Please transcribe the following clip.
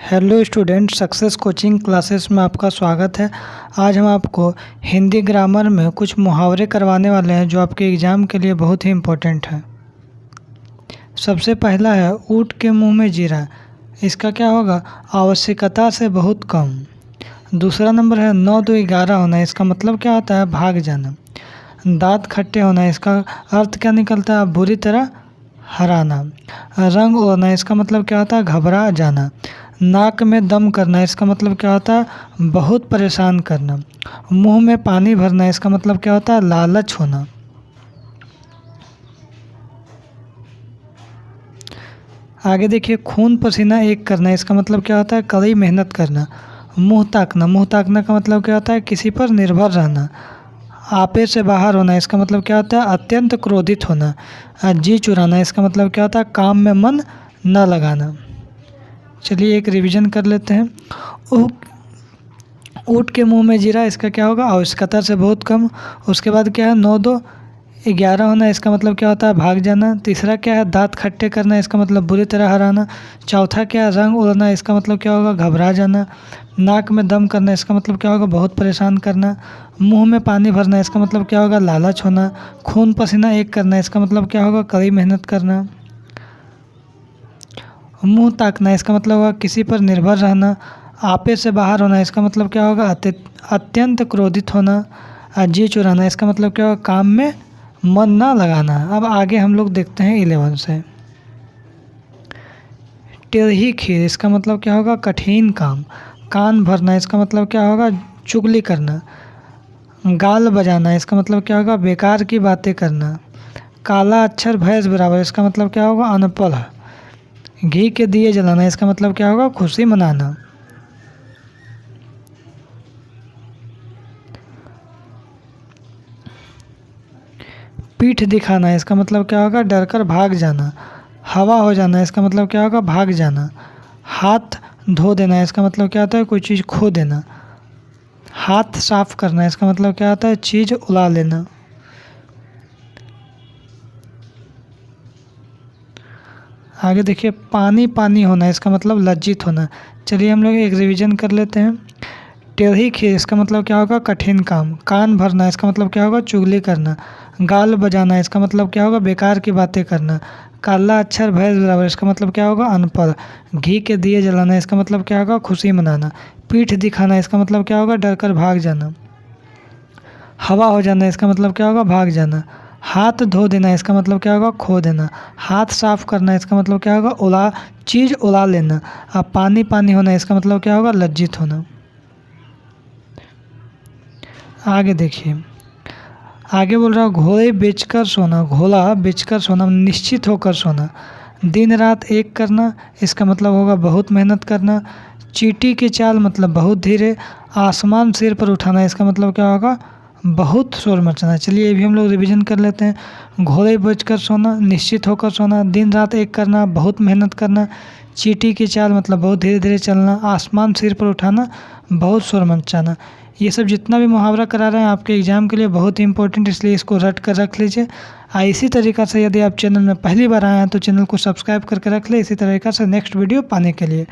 Hello student, success coaching classes में आपका स्वागत है। आज हम आपको हिंदी ग्रामर में कुछ मुहावरे करवाने वाले हैं जो आपके एग्ज़ाम के लिए बहुत ही इम्पोर्टेंट है। सबसे पहला है ऊँट के मुंह में जीरा। इसका क्या होगा? आवश्यकता से बहुत कम। दूसरा नंबर है 9 2 11 होना। इसका मतलब क्या होता है? भाग जाना। दांत खट्टे होना। इसका अर्थ क्या निकलता है? बुरी तरह हराना। रंग उड़ना। इसका मतलब क्या होता है? घबरा जाना। नाक में दम करना। इसका मतलब क्या होता है? बहुत परेशान करना। मुंह में पानी भरना। इसका मतलब क्या होता है? लालच होना। आगे देखिए, खून पसीना एक करना। इसका मतलब क्या होता है? कड़ी मेहनत करना। मुंह ताकना। मुंह ताकना का मतलब क्या होता है? किसी पर निर्भर रहना। आपे से बाहर होना। इसका मतलब क्या होता है? अत्यंत क्रोधित होना। जी चुराना। इसका मतलब क्या होता है? काम में मन न लगाना। चलिए एक रिवीजन कर लेते हैं। ऊँट के मुंह में जीरा। इसका क्या होगा? आवश्यकता से बहुत कम। उसके बाद क्या है? 9 2 11 होना। इसका मतलब क्या होता है? भाग जाना। तीसरा क्या है? दांत खट्टे करना। इसका मतलब बुरी तरह हराना। चौथा क्या है? रंग उड़ना। इसका मतलब क्या होगा? घबरा जाना। नाक में दम करना। इसका मतलब क्या होगा? बहुत परेशान करना। मुंह में पानी भरना। इसका मतलब क्या होगा? लालच होना। खून पसीना एक करना। इसका मतलब क्या होगा? कड़ी मेहनत करना। मुंह ताकना। इसका मतलब होगा किसी पर निर्भर रहना। आपे से बाहर होना। इसका मतलब क्या होगा? अत्यंत क्रोधित होना। जी चुराना। इसका मतलब क्या होगा? काम में मन ना लगाना। अब आगे हम लोग देखते हैं 11 से। टेढ़ी खीर। इसका मतलब क्या होगा? कठिन काम। कान भरना। इसका मतलब क्या होगा? चुगली करना। गाल बजाना। इसका मतलब क्या होगा? बेकार की बातें करना। काला अक्षर भैंस बराबर। इसका मतलब क्या होगा? अनपढ़। घी के दिए जलाना। इसका मतलब क्या होगा? खुशी मनाना। पीठ दिखाना। इसका मतलब क्या होगा? डर कर भाग जाना। हवा हो जाना। इसका मतलब क्या होगा? भाग जाना। हाथ धो देना। इसका मतलब क्या होता है? कोई चीज़ खो देना। हाथ साफ करना। इसका मतलब क्या होता है? चीज़ उड़ा लेना। आगे देखिए, पानी पानी होना। इसका मतलब लज्जित होना। चलिए हम लोग एक रिवीजन कर लेते हैं। टेढ़ी खीर। इसका मतलब क्या होगा? कठिन काम। कान भरना। इसका मतलब क्या होगा? चुगली करना। गाल बजाना। इसका मतलब क्या होगा? बेकार की बातें करना। काला अक्षर भैंस बराबर। इसका मतलब क्या होगा? अनपढ़। घी के दिए जलाना। इसका मतलब क्या होगा? खुशी मनाना। पीठ दिखाना। इसका मतलब क्या होगा? डर कर भाग जाना। हवा हो जाना। इसका मतलब क्या होगा? भाग जाना। हाथ धो देना। इसका मतलब क्या होगा? खो देना। हाथ साफ करना। इसका मतलब क्या होगा? चीज़ उड़ा लेना। अब पानी पानी होना। इसका मतलब क्या होगा? लज्जित होना। आगे देखिए, आगे बोल रहा घोड़े बेचकर सोना। घोड़ा बेचकर सोना, निश्चित होकर सोना। दिन रात एक करना। इसका मतलब होगा बहुत मेहनत करना। चींटी की चाल मतलब बहुत धीरे। आसमान सिर पर उठाना। इसका मतलब क्या होगा? बहुत शोर मचाना। चलिए ये भी हम लोग रिवीजन कर लेते हैं। घोड़े बेचकर सोना, निश्चित होकर सोना, दिन रात एक करना, बहुत मेहनत करना, चींटी की चाल मतलब बहुत धीरे धीरे चलना, आसमान सिर पर उठाना, बहुत शोर मचाना। ये सब जितना भी मुहावरा करा रहे हैं आपके एग्ज़ाम के लिए बहुत ही इंपॉर्टेंट, इसलिए इसको रट कर रख लीजिए। इसी तरीक़ा से यदि आप चैनल में पहली बार आए हैं तो चैनल को सब्सक्राइब करके रख लें, इसी तरीक़ा से नेक्स्ट वीडियो पाने के लिए।